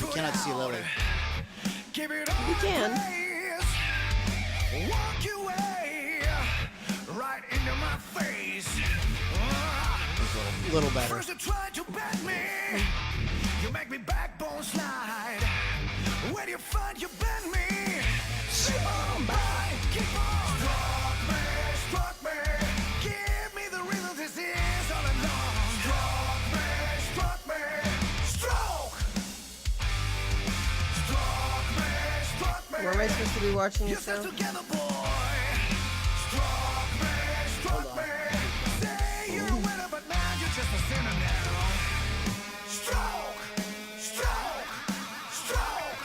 You cannot see Lily. You can. Walk your way right into my face. A little better. First you tried to bend me, you make me backbone slide. When you find you bend me, keep on by, keep on. Struck me, give me the rhythm this is all along. Struck me, stroke. Struck me. Where am I supposed to be watching You this said show? together, boy. Struck me. Say you're a winner, but now you're just a sinner now. Stroke, stroke, stroke,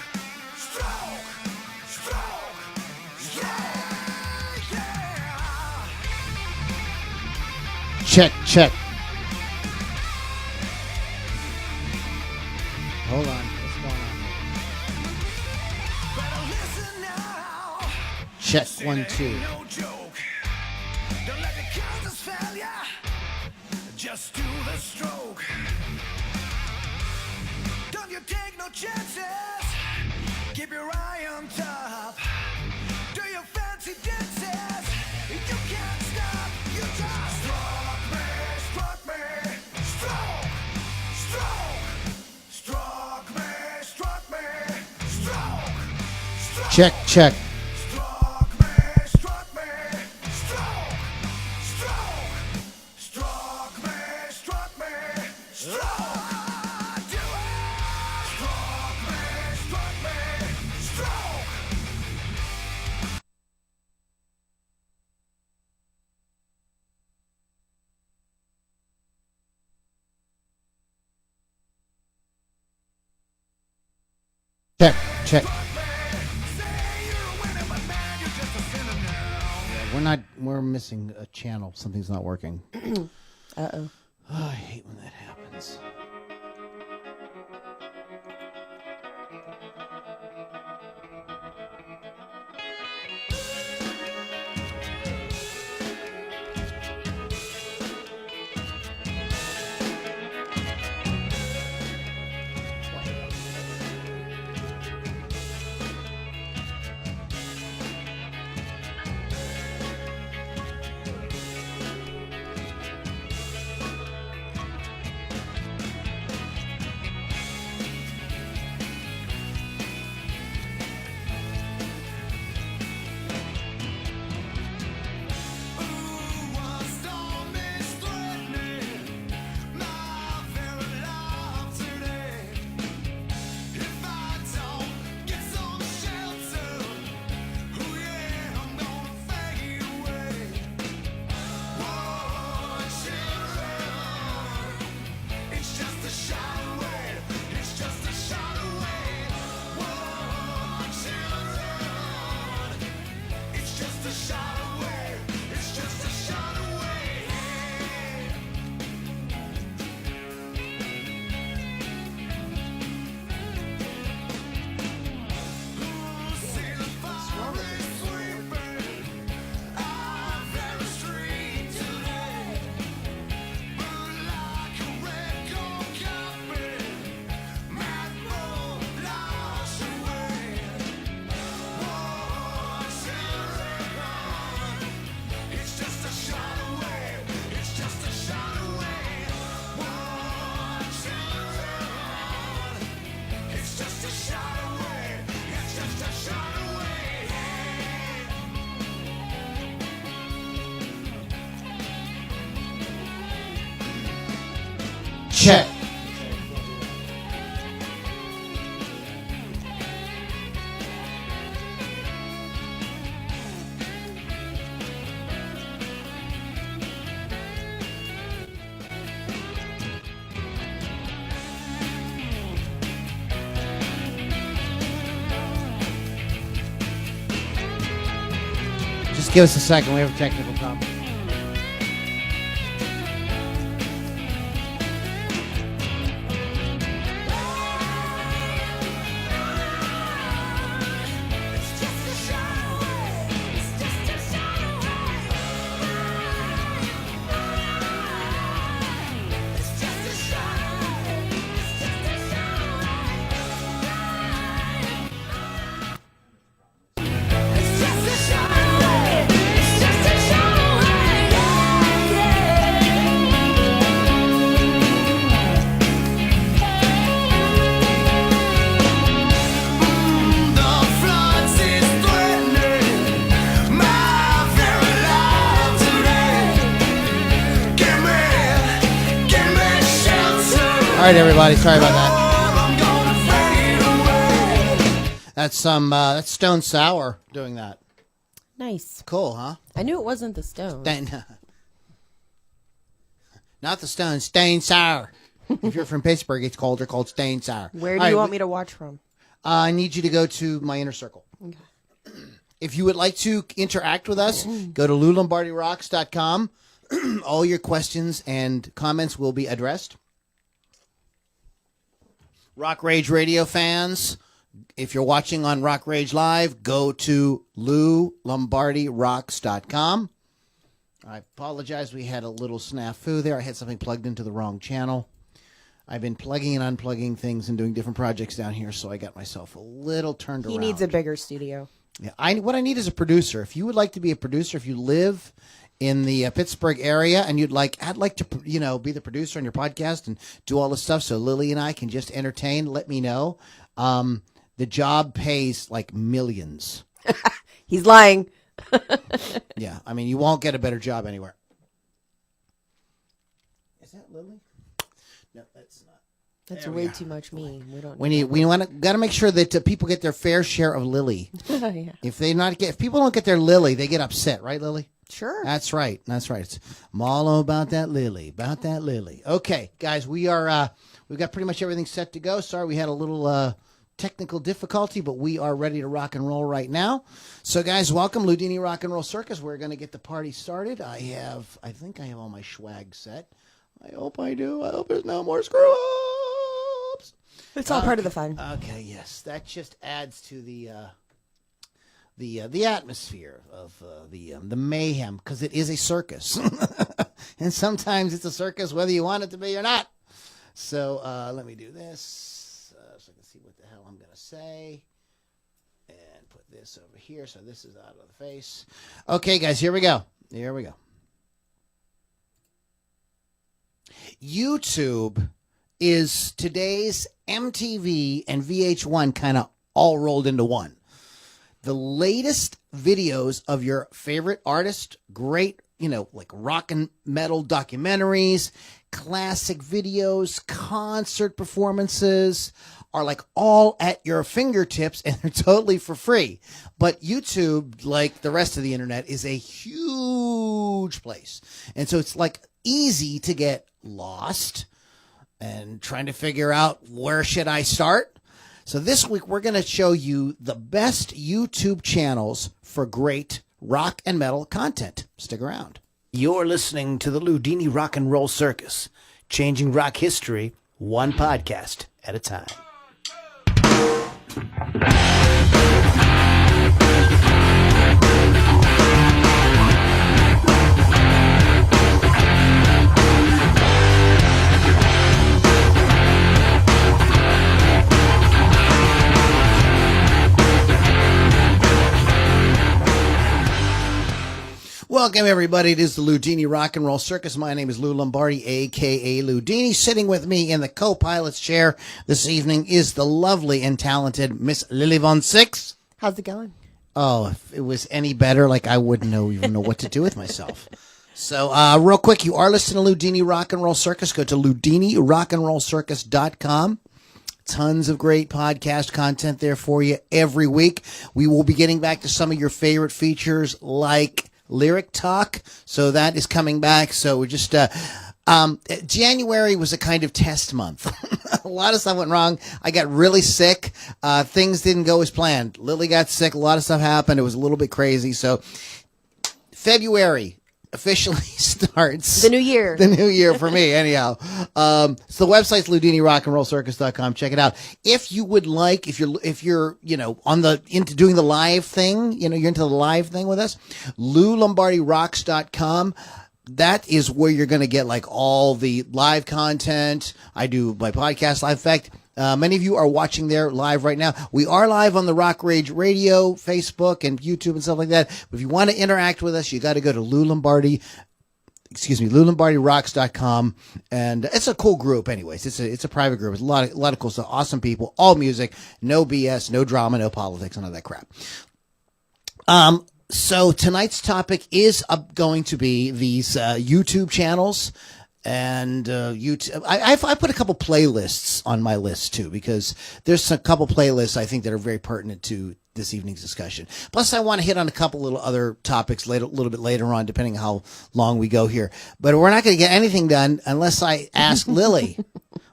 stroke, stroke. Yeah, yeah. Check, check. Hold on. What's going on? Better listen now. Check, See, 1, there 2. ain't no joke. Don't let the counters fail ya. Just do the stroke. Don't you take no chances. Keep your eye on top. Do your fancy dances. You can't stop. You just struck me, stroke, stroke, struck me, stroke, stroke. Check, check. Struck me, stroke, struck me, stroke. Do it. Struck me, stroke. Check, check. Say you're a winner, but man, you're just a sinner now. We're missing a channel. Something's not working. Uh-oh. Oh, I hate when that happens. Check. Just give us a second. We have a technical problem. right, everybody. Sorry about that. That's that's Stone Sour doing that. Nice. Cool, huh? I knew it wasn't the Stones. Not the Stones. Stone Sour. If you're from Pittsburgh, it's called Stone Sour. Where do you want me to watch from? I need you to go to my inner circle. Okay. If you would like to interact with us, go to LouLombardiRocks.com. All your questions and comments will be addressed. Rock Rage Radio fans, if you're watching on Rock Rage Live, go to LouLombardiRocks.com. I apologize. We had a little snafu there. I had something plugged into the wrong channel. I've been plugging and unplugging things and doing different projects down here, so I got myself a little turned around. He needs a bigger studio. Yeah, what I need is a producer. If you would like to be a producer, if you live in the Pittsburgh area and I'd like to, be the producer on your podcast and do all this stuff so Lily and I can just entertain, let me know. The job pays like millions. He's lying. Yeah, I mean, you won't get a better job anywhere. Is that Lily? No, that's not. That's There we way go. too much me. We got to make sure that people get their fair share of Lily. Yeah. If people don't get their Lily, they get upset, right, Lily? Sure. That's right. It's I'm all about that Lily. Okay, guys, we've got pretty much everything set to go. Sorry, we had a little technical difficulty, but we are ready to rock and roll right now. So, guys, welcome, Ludini Rock and Roll Circus. We're going to get the party started. I think I have all my swag set. I hope I do. I hope there's no more screw-ups. It's all part of the fun. Okay, yes. That just adds to the atmosphere of the mayhem, because it is a circus. And sometimes it's a circus whether you want it to be or not. So let me do this so I can see what the hell I'm going to say. And put this over here so this is out of the face. Okay, guys, here we go. YouTube is today's MTV and VH1 kind of all rolled into one. The latest videos of your favorite artist, great, like rock and metal documentaries, classic videos, concert performances are like all at your fingertips, and they're totally for free. But YouTube, like the rest of the internet, is a huge place. And so it's like easy to get lost and trying to figure out where should I start. So this week, we're going to show you the best YouTube channels for great rock and metal content. Stick around. You're listening to the Ludini Rock and Roll Circus, changing rock history one podcast at a time. Welcome, everybody. It is the Ludini Rock and Roll Circus. My name is Lou Lombardi, a.k.a. Ludini. Sitting with me in the co-pilot's chair this evening is the lovely and talented Miss Lily Von Six. How's it going? Oh, if it was any better, I wouldn't even know what to do with myself. So, real quick, you are listening to Ludini Rock and Roll Circus. Go to LudiniRockandRollCircus.com. Tons of great podcast content there for you every week. We will be getting back to some of your favorite features like Lyric Talk, so that is coming back. So we're just January was a kind of test month. A lot of stuff went wrong. I got really sick. Things didn't go as planned. Lily got sick. A lot of stuff happened. It was a little bit crazy. So February officially starts the new year. The new year for me, anyhow. So the website's LudiniRockandRollCircus.com. Check it out. If you would like, if you're into doing the live thing, you're into the live thing with us, LouLombardiRocks.com. That is where you're going to get all the live content. I do my podcast live. In fact, many of you are watching there live right now. We are live on the Rock Rage Radio, Facebook, and YouTube and stuff like that. But if you want to interact with us, you got to go to LouLombardiRocks.com. And it's a cool group anyways. It's a private group. It's a lot of cool stuff. Awesome people, all music, no BS, no drama, no politics, none of that crap. So tonight's topic is going to be these YouTube channels and YouTube. I put a couple playlists on my list too, because there's a couple playlists I think that are very pertinent to this evening's discussion. Plus, I want to hit on a couple little other topics later, a little bit later on, depending how long we go here. But we're not going to get anything done unless I ask Lily,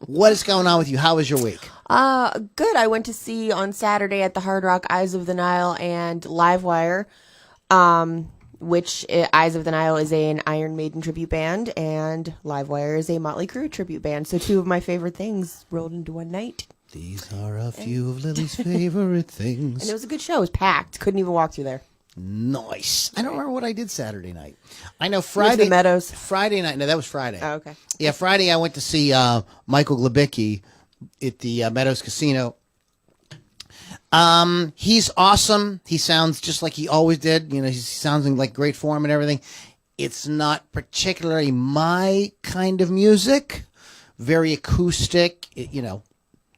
what is going on with you? How was your week? Good. I went to see on Saturday at the Hard Rock Eyes of the Nile and Livewire, which Eyes of the Nile is an Iron Maiden tribute band and Livewire is a Motley Crue tribute band. So two of my favorite things rolled into one night. These are a few of Lily's favorite things. And it was a good show. It was packed. Couldn't even walk through there. Nice. I don't remember what I did Saturday night. I know Went to Friday. the Meadows. Friday night. No, that was Friday. Oh, okay. Yeah, Friday I went to see Michael Glebicki at the Meadows Casino. He's awesome. He sounds just like he always did. You know, he sounds in like great form and everything. It's not particularly my kind of music. Very acoustic. You know,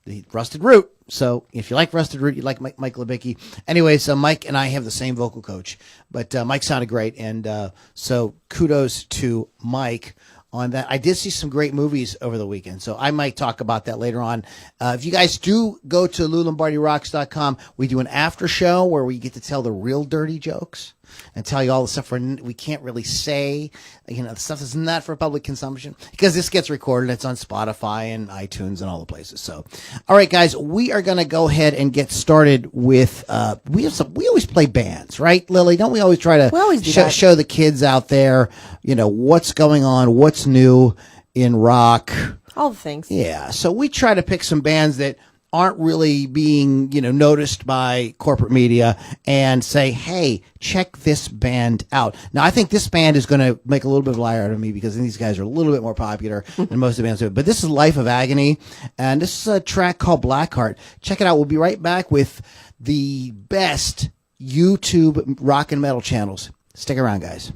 the Rusted Root. So if you like Rusted Root, you like Mike Glebicki. Anyway, so Mike and I have the same vocal coach, but Mike sounded great, and so kudos to Mike on that. I did see some great movies over the weekend, so I might talk about that later on. If you guys do go to LouLombardiRocks.com, we do an after show where we get to tell the real dirty jokes and tell you all the stuff we can't really say, you know, the stuff that's not for public consumption, because this gets recorded. It's on Spotify and iTunes and all the places. So, all right, guys, we are going to go ahead and get started with, we always play bands, right, Lily? Don't we always try to We always do that. show the kids out there, you know, what's going on, what's new in rock. All the things. Yeah. So we try to pick some bands that aren't really being, you know, noticed by corporate media and say, hey, check this band out. Now, I think this band is going to make a little bit of a liar out of me because these guys are a little bit more popular than most of the bands do. But this is Life of Agony, and this is a track called Blackheart. Check it out. We'll be right back with the best YouTube rock and metal channels. Stick around, guys.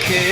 Can't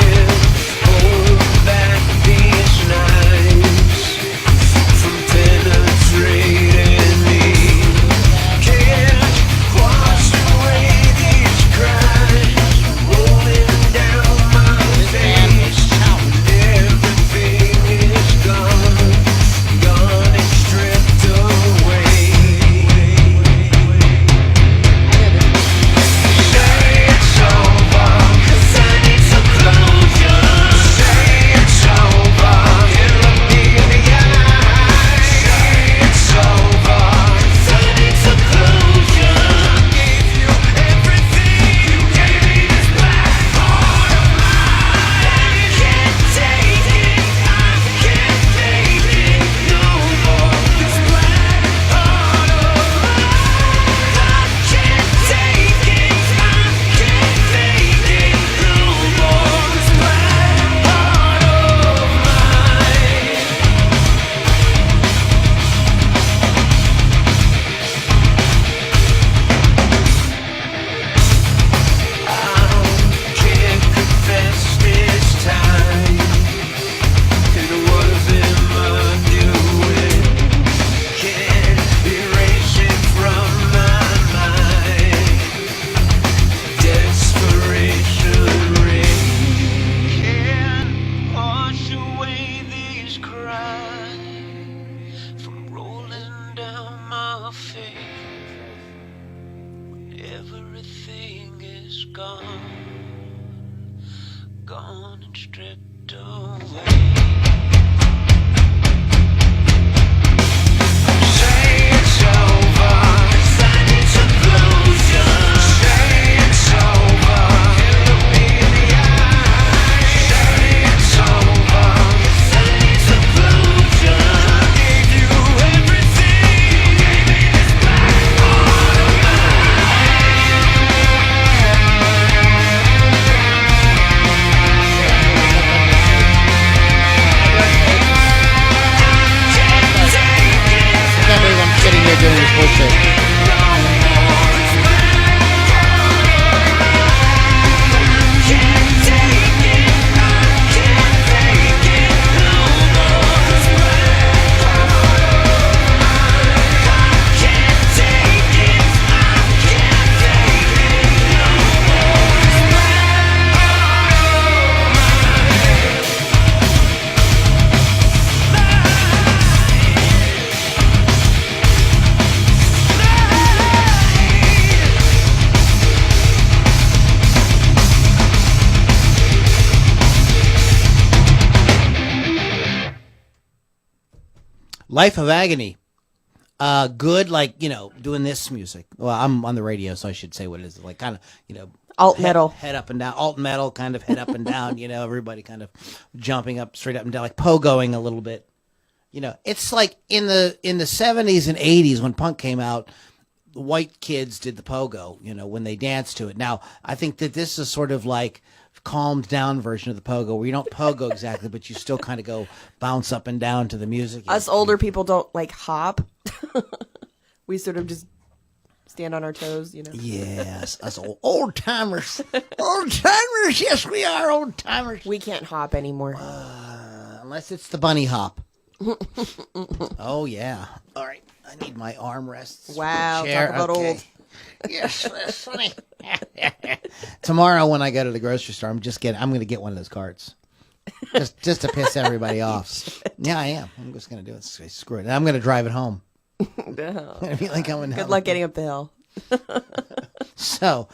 bullshit. Life of Agony. Good, like, doing this music. Well, I'm on the radio, so I should say what it is. Like, kind of, Alt metal. Head up and down. Alt metal, kind of head up and down, everybody kind of jumping up, straight up and down, like pogoing a little bit. It's like in the 70s and 80s when punk came out, the white kids did the pogo, when they danced to it. Now, I think that this is sort of like calmed down version of the pogo where you don't pogo exactly, but you still kind of go bounce up and down to the music. Us older people don't like hop. We sort of just stand on our toes, Yes, us old timers. Old timers, yes, we are old timers. We can't hop anymore. Unless it's the bunny hop. Oh, yeah. All right, I need my armrests. Wow, chair. talk about old. Yes, that's funny. Tomorrow when I go to the grocery store, I'm going to get one of those carts. Just to piss everybody off. Yeah, I am. I'm just going to do it. Screw it. And I'm going to drive it home. I feel like Good luck getting up the hill. So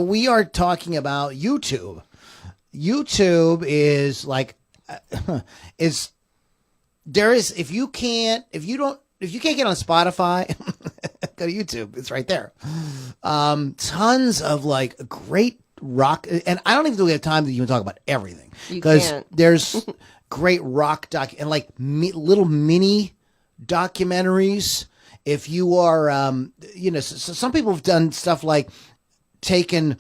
we are talking about YouTube. YouTube is like if you can't get on Spotify, go to YouTube. It's right there. Tons of like great rock, and I don't even think we have time to even talk about everything because there's great rock and like little mini documentaries. If you are, so some people have done stuff like taken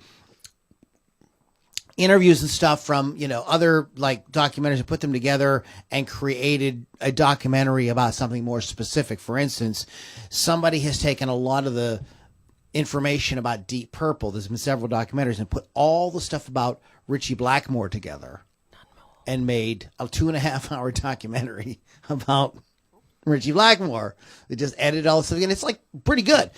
interviews and stuff from, other like documentaries and put them together and created a documentary about something more specific. For instance, somebody has taken a lot of the information about Deep Purple. There's been several documentaries and put all the stuff about Richie Blackmore together and made a 2.5-hour documentary about Richie Blackmore. They just edited all the stuff, and it's like pretty good.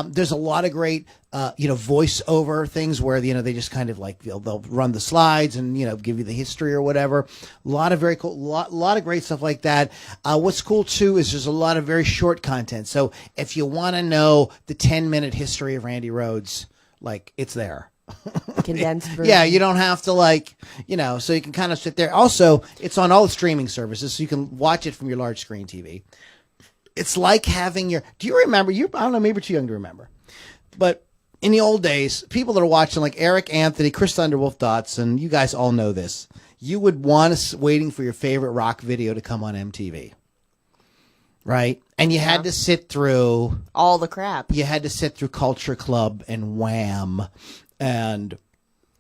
There's a lot of great, voiceover things where they just kind of like they'll run the slides and give you the history or whatever. A lot of very cool, lot of great stuff like that. What's cool too is there's a lot of very short content. So if you want to know the 10-minute history of Randy Rhoads, like it's there. Condensed version. Yeah, you don't have to so you can kind of sit there. Also, it's on all the streaming services, so you can watch it from your large screen TV. It's like having do you remember, I don't know, maybe you're too young to remember, but in the old days, people that are watching like Eric Anthony, Chris Thunderwolf Dotson, you guys all know this. You would want to waiting for your favorite rock video to come on MTV. Right? And you had to sit through all the crap. You had to sit through Culture Club and Wham and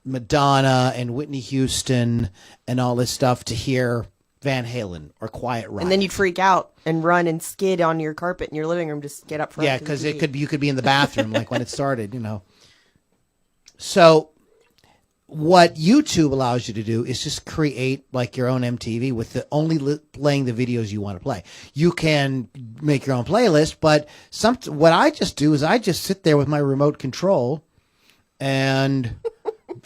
Madonna and Whitney Houston and all this stuff to hear Van Halen or Quiet Riot. And then you'd freak out and run and skid on your carpet in your living room, just get up front. Yeah, because you could be in the bathroom like when it started, So what YouTube allows you to do is just create like your own MTV with playing the videos you want to play. You can make your own playlist, but what I just do is I just sit there with my remote control and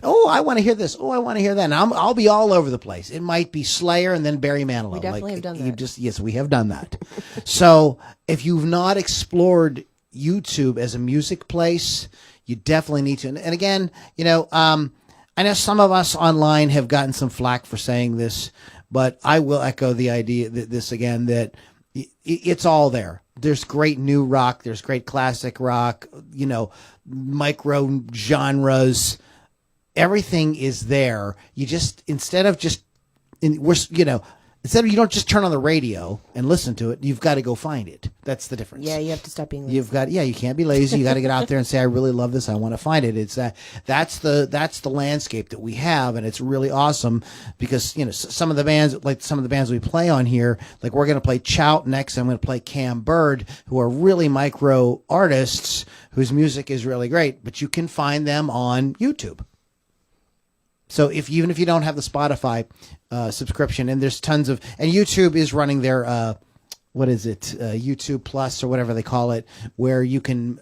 oh, I want to hear this. Oh, I want to hear that. And I'll be all over the place. It might be Slayer and then Barry Manilow. We definitely have done that. Yes, we have done that. So if you've not explored YouTube as a music place, you definitely need to. And again, I know some of us online have gotten some flack for saying this, but I will echo the idea that it's all there. There's great new rock. There's great classic rock, micro genres. Everything is there. You just, instead of just, instead of you don't just turn on the radio and listen to it, you've got to go find it. That's the difference. Yeah, you have to stop being lazy. You can't be lazy. You got to get out there and say, I really love this. I want to find it. It's that's the landscape that we have. And it's really awesome because, you know, some of the bands we play on here, like we're going to play Chout next. I'm going to play Cam Bird, who are really micro artists whose music is really great, but you can find them on YouTube. So even if you don't have the Spotify subscription, and there's tons of, and YouTube is running their YouTube Plus or whatever they call it, where you can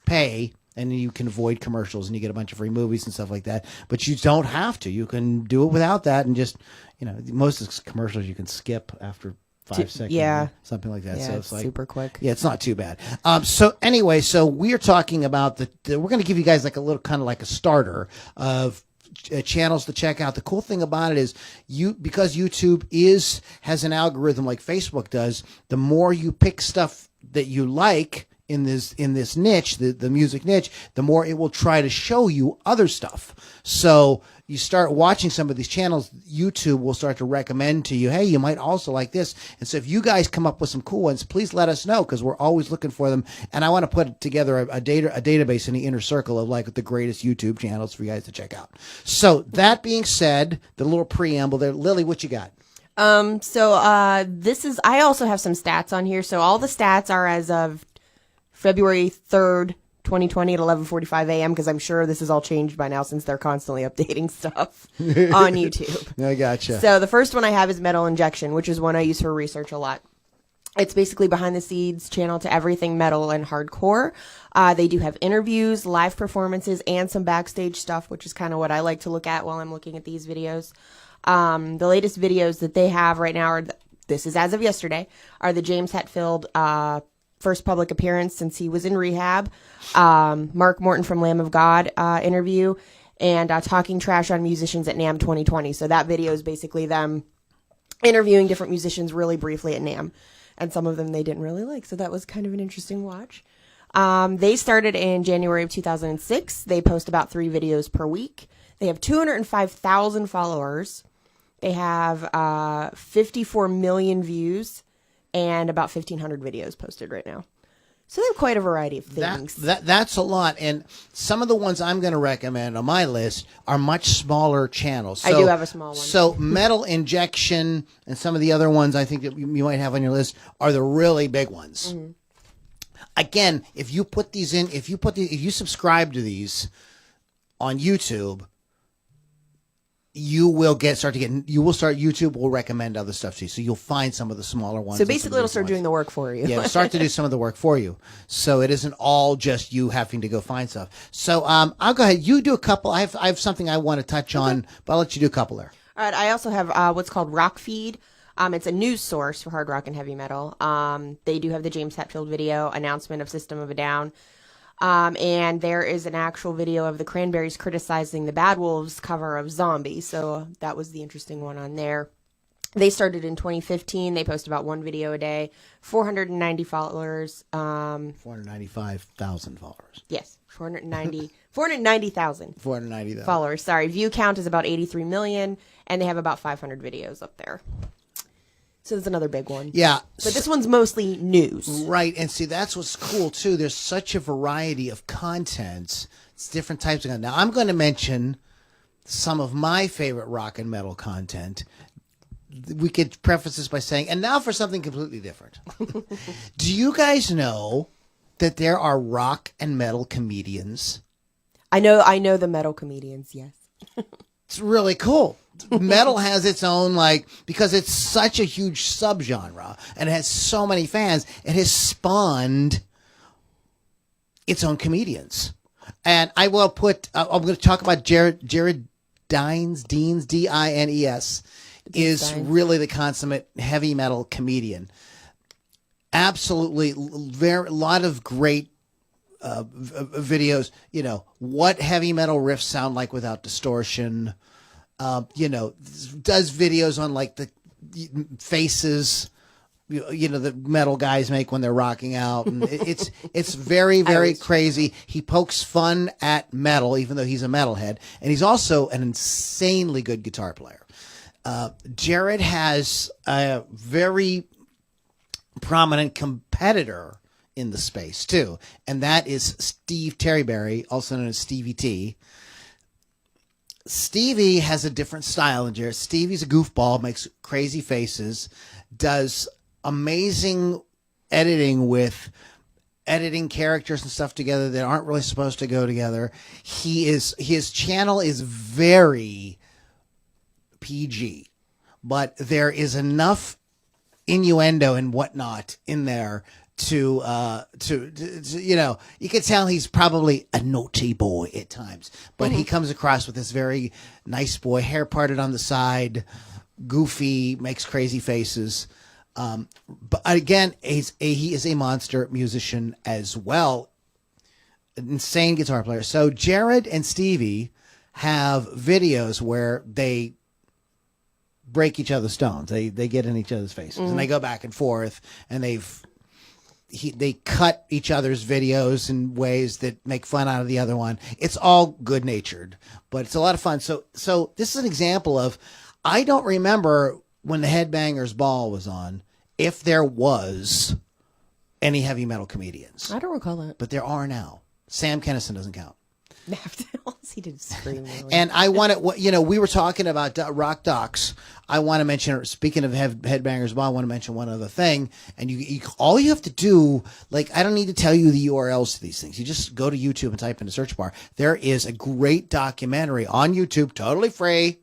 pay and you can avoid commercials and you get a bunch of free movies and stuff like that. But you don't have to. You can do it without that, and just, you know, most of the commercials you can skip after 5 seconds, yeah, something like that. Yeah, so it's like super quick. Yeah, it's not too bad. So anyway, so we're talking about we're going to give you guys like a little kind of like a starter of channels to check out. The cool thing about it is because YouTube has an algorithm like Facebook does, the more you pick stuff that you like in this niche, the music niche, the more it will try to show you other stuff. So you start watching some of these channels, YouTube will start to recommend to you, hey, you might also like this. And so if you guys come up with some cool ones, please let us know, because we're always looking for them. And I want to put together a database in the inner circle of like the greatest YouTube channels for you guys to check out. So that being said, the little preamble there, Lily, what you got? I also have some stats on here. So all the stats are as of February 3rd, 2020 at 11:45 a.m. because I'm sure this has all changed by now since they're constantly updating stuff on YouTube. I gotcha. So the first one I have is Metal Injection, which is one I use for research a lot. It's basically behind the scenes channel to everything metal and hardcore. They do have interviews, live performances, and some backstage stuff, which is kind of what I like to look at while I'm looking at these videos. The latest videos that they have right now this is as of yesterday, are the James Hetfield first public appearance since he was in rehab, Mark Morton from Lamb of God interview, and talking trash on musicians at NAMM 2020. So that video is basically them interviewing different musicians really briefly at NAMM, and some of them they didn't really like. So that was kind of an interesting watch. They started in January of 2006. They post about 3 videos per week. They have 205,000 followers. They have 54 million views and about 1,500 videos posted right now. So they have quite a variety of things. That's a lot. And some of the ones I'm going to recommend on my list are much smaller channels. So, I do have a small one. So Metal Injection and some of the other ones I think that you might have on your list are the really big ones. Mm-hmm. Again, if you subscribe to these on YouTube, YouTube will recommend other stuff to you. So you'll find some of the smaller ones. So basically it'll start doing the work for you. Yeah, it'll start to do some of the work for you. So it isn't all just you having to go find stuff. So I'll go ahead. You do a couple. I have something I want to touch on, but I'll let you do a couple there. All right. I also have what's called Rock Feed. It's a news source for hard rock and heavy metal. They do have the James Hetfield video, announcement of System of a Down. And there is an actual video of the Cranberries criticizing the Bad Wolves cover of Zombie. So that was the interesting one on there. They started in 2015. They post about 1 video a day. 490 followers. 495,000 followers. Yes. 490,000 490,000 followers. Sorry. View count is about 83 million. And they have about 500 videos up there. So that's another big one. Yeah. But this one's mostly news. Right. And see, that's what's cool, too. There's such a variety of content. It's different types of content. Now, I'm going to mention some of my favorite rock and metal content. We could preface this by saying, and now for something completely different. Do you guys know that there are rock and metal comedians? I know the metal comedians, yes. It's really cool. Metal has its own, because it's such a huge subgenre and it has so many fans, it has spawned its own comedians. And I will I'm going to talk about Jared Dines, D-I-N-E-S, is really the consummate heavy metal comedian. Absolutely, a lot of great videos, what heavy metal riffs sound like without distortion. Does videos on the faces, the metal guys make when they're rocking out. And it's very, very crazy. He pokes fun at metal, even though he's a metalhead. And he's also an insanely good guitar player. Jared has a very prominent competitor in the space too, and that is Steve Terryberry, also known as Stevie T. Stevie has a different style than Jared. Stevie's a goofball, makes crazy faces, does amazing editing with editing characters and stuff together that aren't really supposed to go together. His channel is very PG, but there is enough innuendo and whatnot in there to you know, you can tell he's probably a naughty boy at times, but he comes across with this very nice boy, hair parted on the side, goofy, makes crazy faces. But again, he is a monster musician as well, an insane guitar player. So Jared and Stevie have videos where they break each other's stones. They get in each other's faces and they go back and forth, and they cut each other's videos in ways that make fun out of the other one. It's all good natured, but it's a lot of fun. So this is an example of, I don't remember when the Headbangers Ball was on, if there was any heavy metal comedians, I don't recall that. but there are now. Sam Kinison doesn't count. He did scream. Really. And I want to, you know, we were talking about rock docs. I want to mention, speaking of Headbangers Ball, I want to mention one other thing. And you all you have to do, like, I don't need to tell you the URLs to these things. You just go to YouTube and type in the search bar. There is a great documentary on YouTube, totally free,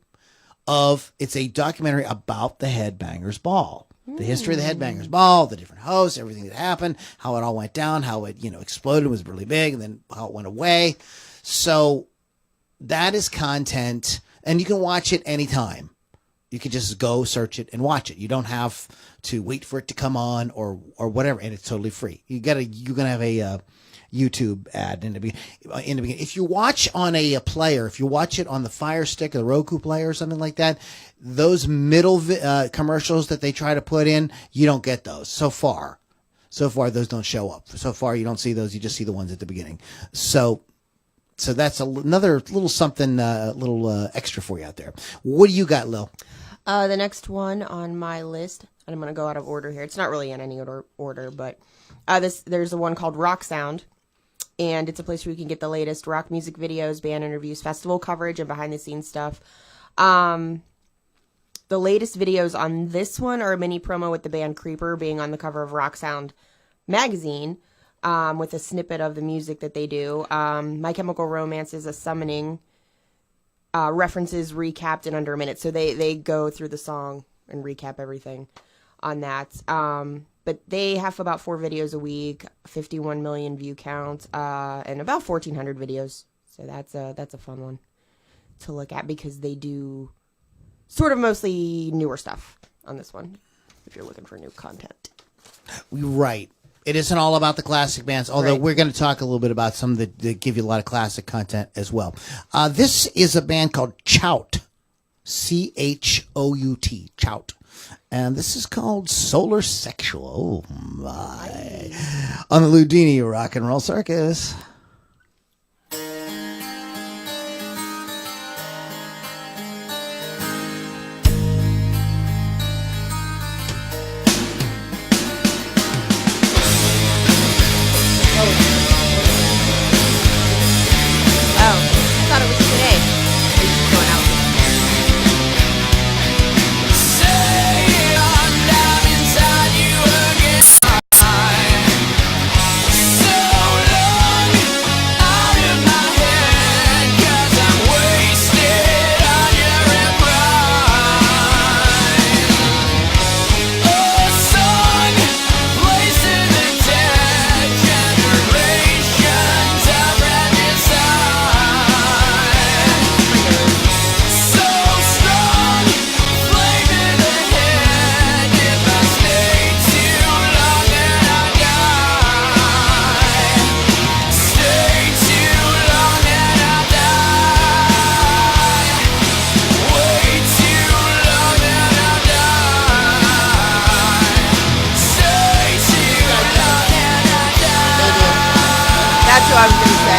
it's a documentary about the Headbangers Ball. The history of the Headbangers Ball, the different hosts, everything that happened, how it all went down, how it, you know, exploded, was really big, and then how it went away. So that is content, and you can watch it anytime. You can just go search it and watch it. You don't have to wait for it to come on or whatever, and it's totally free. You're gonna have a YouTube ad in the beginning. If you watch on a player, if you watch it on the Fire Stick or the Roku player or something like that, those middle commercials that they try to put in, you don't get those so far. So far, those don't show up. So far, you don't see those. You just see the ones at the beginning. So that's another little something, extra for you out there. What do you got, Lil? The next one on my list, and I'm going to go out of order here. It's not really in any order, but there's the one called Rock Sound, and it's a place where you can get the latest rock music videos, band interviews, festival coverage, and behind-the-scenes stuff. The latest videos on this one are a mini promo with the band Creeper being on the cover of Rock Sound magazine, with a snippet of the music that they do. My Chemical Romance is a Summoning, references recapped in under a minute. So they go through the song and recap everything on that. But they have about 4 videos a week, 51 million view count, and about 1,400 videos. So that's a fun one to look at, because they do sort of mostly newer stuff on this one, if you're looking for new content. Right. It isn't all about the classic bands, although we're going to talk a little bit about some that give you a lot of classic content as well. This is a band called Chout, Chout, Chout. And this is called Solar Sexual. Oh, my. On the Ludini Rock and Roll Circus. That's what I was going to say.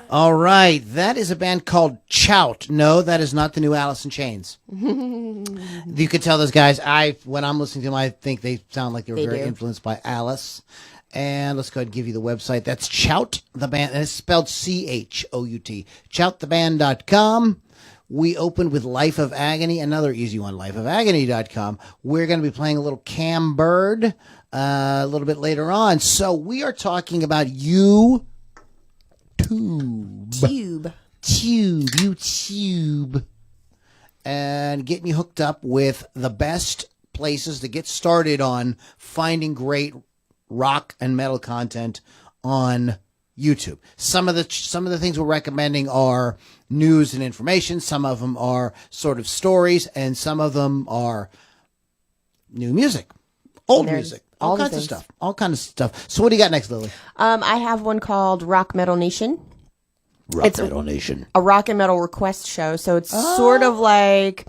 All right, that is a band called Chout. No, that is not the new Alice in Chains. You could tell those guys. When I'm listening to them, I think they sound like they were very influenced by Alice. And let's go ahead and give you the website. That's Chout the band, and it's spelled CHOUT. ChoutTheBand.com. We opened with Life of Agony, another easy one, lifeofagony.com. We're going to be playing a little Cam Bird a little bit later on. So we are talking about YouTube. YouTube. And getting you hooked up with the best places to get started on finding great rock and metal content on YouTube. Some of the things we're recommending are news and information. Some of them are sort of stories, and some of them are new music, old music, all kinds of stuff. All kinds of stuff. So what do you got next, Lily? I have one called Rock Metal Nation. Metal Nation. A rock and metal request show. So it's sort of like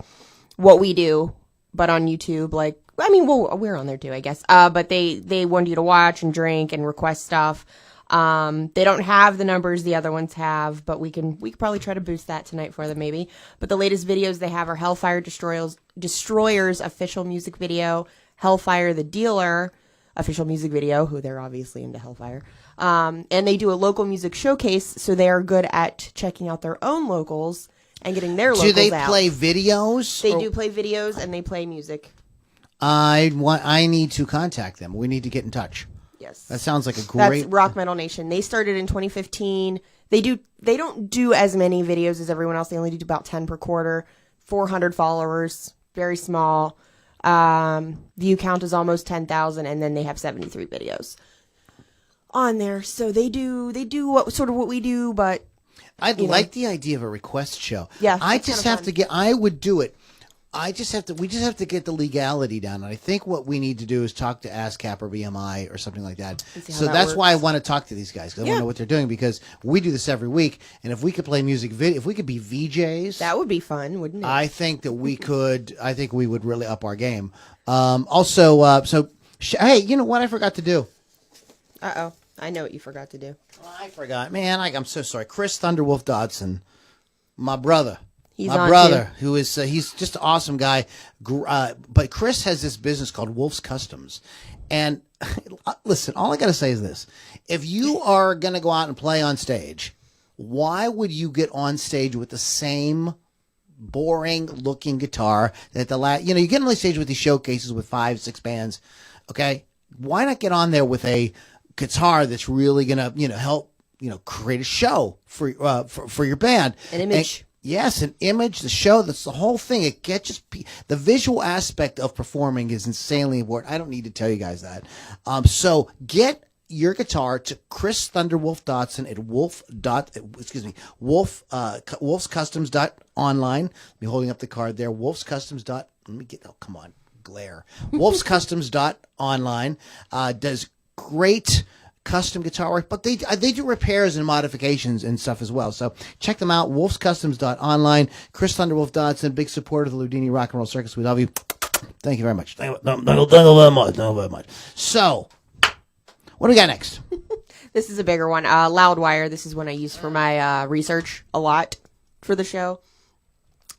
what we do, but on YouTube. Like, I mean, we're on there too, I guess. But they want you to watch and drink and request stuff. They don't have the numbers the other ones have, but we could probably try to boost that tonight for them maybe. But the latest videos they have are Hellfire Destroyer's official music video, Hellfire the Dealer official music video, who they're obviously into Hellfire. And they do a local music showcase, so they are good at checking out their own locals and getting their locals out. Do they play videos? They do play videos, and they play music. I need to contact them. We need to get in touch. Yes. That sounds like a great... That's Rock Metal Nation. They started in 2015. They don't do as many videos as everyone else. They only do about 10 per quarter. 400 followers. Very small. View count is almost 10,000, and then they have 73 videos on there. So they do what we do, but I'd like the idea of a request show. Yeah, I just have to get. I would do it. We just have to get the legality down. And I think what we need to do is talk to ASCAP or BMI or something like that. So that's why I want to talk to these guys, because I want to know what they're doing, because we do this every week. And if we could play music video, if we could be VJs, that would be fun, wouldn't it? I think that we could. I think we would really up our game. Hey, you know what I forgot to do? Uh-oh. I know what you forgot to do. I forgot. Man, I'm so sorry. Chris Thunderwolf Dodson, my brother. He's my on brother, too. who is he's just an awesome guy. But Chris has this business called Wolf's Customs. And listen, all I got to say is this. If you are going to go out and play on stage, why would you get on stage with the same boring looking guitar that you get on the stage with these showcases with 5-6 bands, okay? Why not get on there with a guitar that's really gonna help create a show for your band, an image. Yes, an image, the show, that's the whole thing. It gets the visual aspect of performing is insanely important. I don't need to tell you guys that. So get your guitar to Chris Thunderwolf Dodson at wolfscustoms.online. I'll be holding up the card there. Let me get, come on, glare. wolfscustoms.online does great custom guitar work, but they do repairs and modifications and stuff as well. So check them out, wolfscustoms.online. Chris Thunderwolf Dodson, big supporter of the Ludini Rock and Roll Circus. We love you. Thank you very much. Thank you very much. So, what do we got next? This is a bigger one. Loudwire. This is one I use for my research a lot for the show.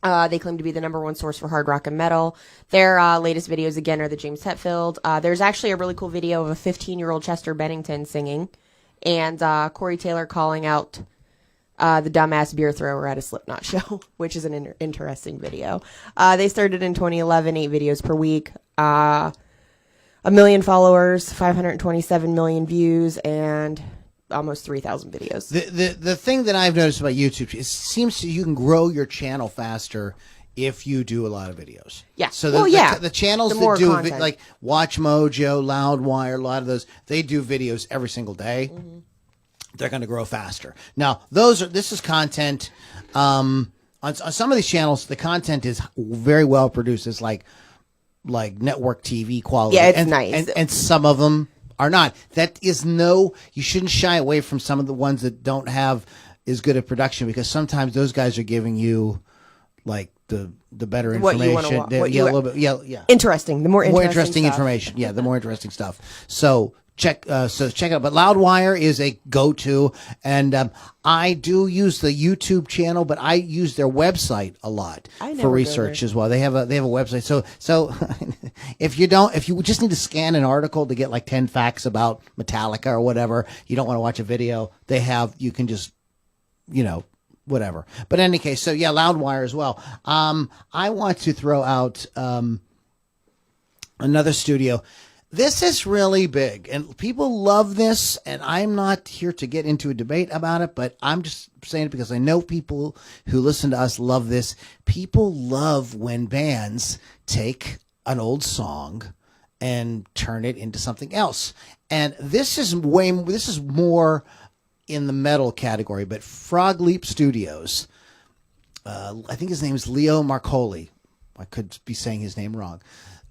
They claim to be the #1 source for hard rock and metal. Their latest videos, again, are the James Hetfield. There's actually a really cool video of a 15-year-old Chester Bennington singing, and Corey Taylor calling out the dumbass beer thrower at a Slipknot show, which is an interesting video. They started in 2011, 8 videos per week. 1 million followers, 527 million views, and almost 3,000 videos. The thing that I've noticed about YouTube, it seems you can grow your channel faster if you do a lot of videos. Yeah. So the channels the that do content. like Watch Mojo, Loudwire, a lot of those, they do videos every single day. Mm-hmm. They're going to grow faster. Now, this is content. On some of these channels, the content is very well produced. It's like network TV quality. Yeah, it's nice. And some of them are not. You shouldn't shy away from some of the ones that don't have as good a production, because sometimes those guys are giving you like the better information. Interesting. The more interesting information. Yeah, the more interesting stuff. So check it out. But Loudwire is a go-to, and I do use the YouTube channel, but I use their website a lot I never for go research there. as well. They have a website. So if you just need to scan an article to get like 10 facts about Metallica or whatever, you don't want to watch a video, you can just, whatever. But in any case, so yeah, Loudwire as well. I want to throw out another studio. This is really big, and people love this, and I'm not here to get into a debate about it, but I'm just saying it because I know people who listen to us love this. People love when bands take an old song and turn it into something else. And this is more in the metal category, but Frog Leap Studios, I think his name is Leo Marcoli. I could be saying his name wrong.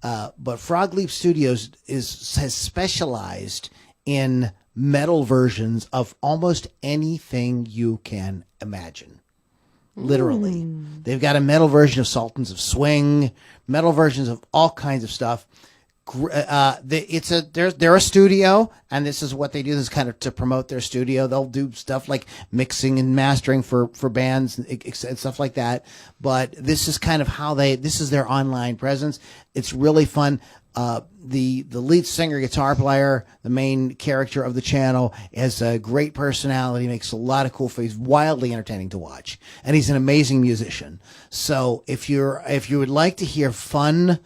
But Frog Leap Studios has specialized in metal versions of almost anything you can imagine. Literally. They've got a metal version of Sultans of Swing, metal versions of all kinds of stuff. They're a studio, and this is what they do. This is kind of to promote their studio. They'll do stuff like mixing and mastering for bands and stuff like that. But this is kind of this is their online presence. It's really fun. The lead singer, guitar player, the main character of the channel, has a great personality, makes a lot of cool things, wildly entertaining to watch, and he's an amazing musician. So if you would like to hear fun,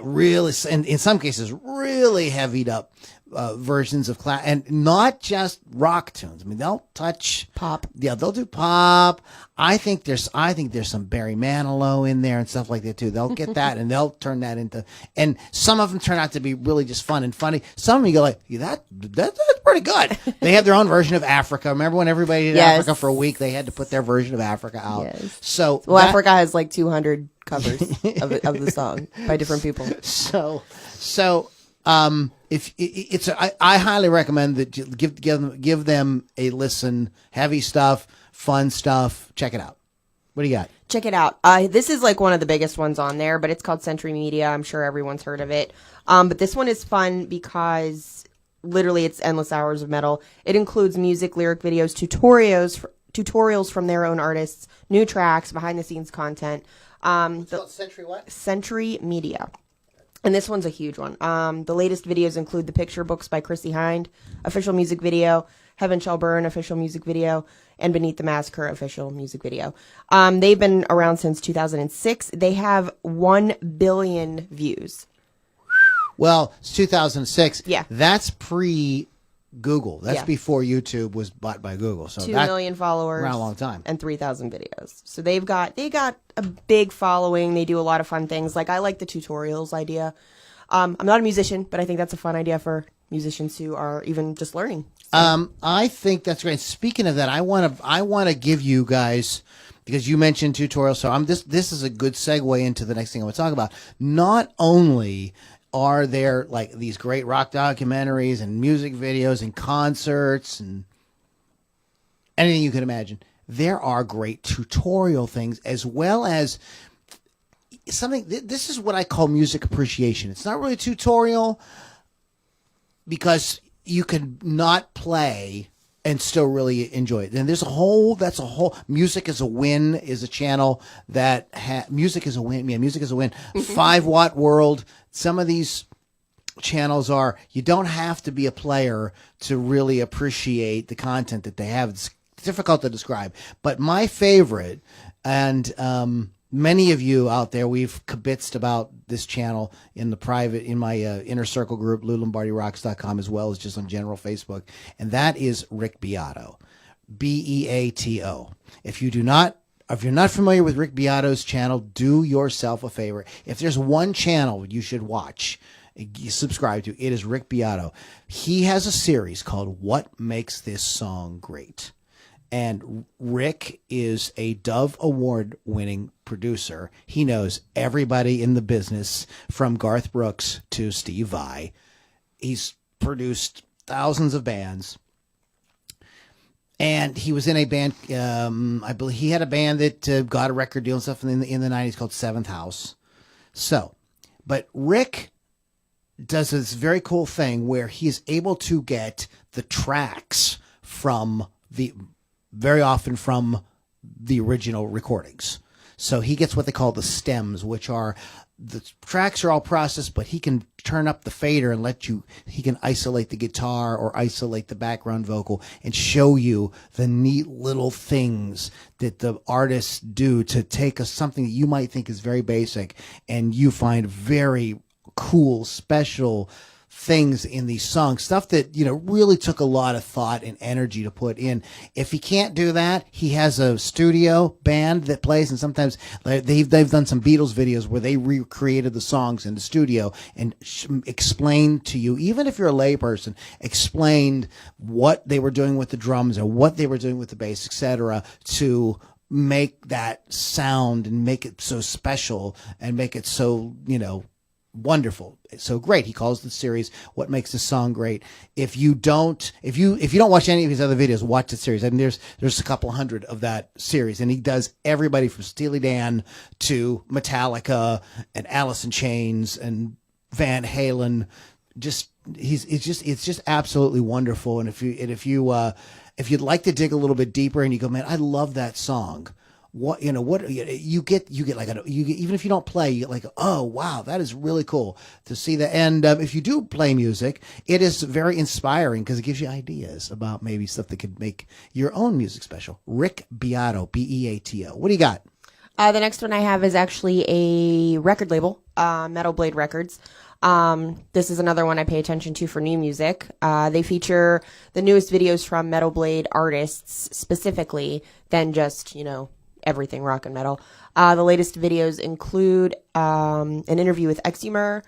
really, and in some cases, really heavied up versions of and not just rock tunes. I mean, they'll touch Pop. Yeah, they'll do pop. I think there's some Barry Manilow in there and stuff like that too. They'll get that and they'll turn that into. And some of them turn out to be really just fun and funny. Some of them you go like, that's pretty good. They have their own version of Africa. Remember when everybody did Yes. Africa for a week? They had to put their version of Africa out. Yes. So Well, Africa has like 200 covers of the song by different people. I highly recommend that you give them a listen. Heavy stuff, fun stuff. Check it out. What do you got? Check it out. This is like one of the biggest ones on there, but it's called Century Media. I'm sure everyone's heard of it. But this one is fun because literally it's endless hours of metal. It includes music, lyric videos, tutorials from their own artists, new tracks, behind the scenes content. It's called Century what? Century Media. And this one's a huge one. The latest videos include the picture books by Chrissy Hind, official music video, Heaven Shall Burn, official music video, and Beneath the Massacre, official music video. They've been around since 2006. They have 1 billion views. Well, it's 2006. Yeah. That's pre-Google. That's Yeah. before YouTube was bought by Google. So 2 that million followers. around a long time. And 3,000 videos. So they got a big following. They do a lot of fun things. Like, I like the tutorials idea. I'm not a musician, but I think that's a fun idea for musicians who are even just learning. I think that's great. Speaking of that, I want to give you guys, because you mentioned tutorials, so this is a good segue into the next thing I want to talk about. Not only are there like these great rock documentaries and music videos and concerts and anything you can imagine, there are great tutorial things as well as something. This is what I call music appreciation. It's not really a tutorial because you can not play and still really enjoy it. And that's a whole Music is a Win is a channel that Music is a Win. Yeah, Music is a Win. 5 Watt World. Some of these channels you don't have to be a player to really appreciate the content that they have. It's difficult to describe, but my favorite, and many of you out there, we've kibitzed about this channel in my inner circle group, LouLombardiRocks.com, as well as just on general Facebook, and that is Rick Beato, Beato. If you're not familiar with Rick Beato's channel, do yourself a favor. If there's one channel you should watch, subscribe to, it is Rick Beato. He has a series called What Makes This Song Great. And Rick is a Dove Award-winning producer. He knows everybody in the business, from Garth Brooks to Steve Vai. He's produced thousands of bands. And he was in a band, I believe he had a band that got a record deal and stuff in the 90s called Seventh House. So, but Rick does this very cool thing where he is able to get the tracks very often from the original recordings. So he gets what they call the stems, which are the tracks are all processed, but he can turn up the fader and he can isolate the guitar or isolate the background vocal and show you the neat little things that the artists do to take something that you might think is very basic and you find very cool, special things in these songs, stuff that, really took a lot of thought and energy to put in. If he can't do that, he has a studio band that plays, and sometimes they've done some Beatles videos where they recreated the songs in the studio and explained to you, even if you're a layperson, explained what they were doing with the drums or what they were doing with the bass, etc., to make that sound and make it so special and make it so, wonderful. So great. He calls the series What Makes the Song Great. If you don't watch any of his other videos, watch the series. I mean, there's a couple hundred of that series, and he does everybody from Steely Dan to Metallica and Alice in Chains and Van Halen. It's just absolutely wonderful. And if you'd like to dig a little bit deeper and you go, man, I love that song. Even if you don't play, you get like, oh wow, that is really cool to see that. And if you do play music, it is very inspiring because it gives you ideas about maybe stuff that could make your own music special. Rick Beato, Beato. What do you got? The next one I have is actually a record label, Metal Blade Records. This is another one I pay attention to for new music. They feature the newest videos from Metal Blade artists specifically than just, everything rock and metal. The latest videos include an interview with Exumer,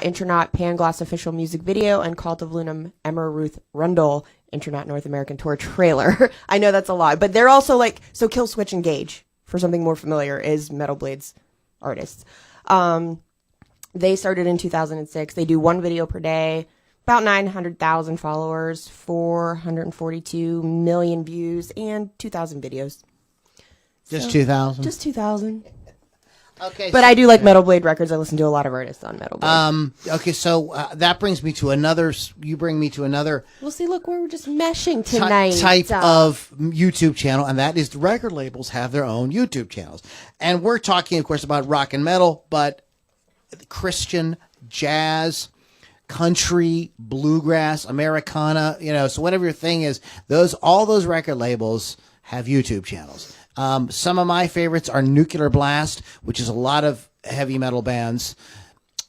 Intronaut Pangloss official music video, and Cult of Lunam Emma Ruth Rundle Intronaut North American tour trailer. I know that's a lot, but they're also so Kill Switch Engage, for something more familiar, is Metal Blade's artists. They started in 2006. They do one video per day, about 900,000 followers, 442 million views, and 2,000 videos. Just 2,000? Just 2,000. Okay. But I do like Metal Blade Records. I listen to a lot of artists on Metal Blade. Okay, so that brings me to another. You bring me to another. Well, see, look, we're just meshing tonight. Type of YouTube channel, and that is the record labels have their own YouTube channels. And we're talking, of course, about rock and metal, but Christian, jazz, country, bluegrass, Americana, so whatever your thing is, all those record labels have YouTube channels. Some of my favorites are Nuclear Blast, which is a lot of heavy metal bands.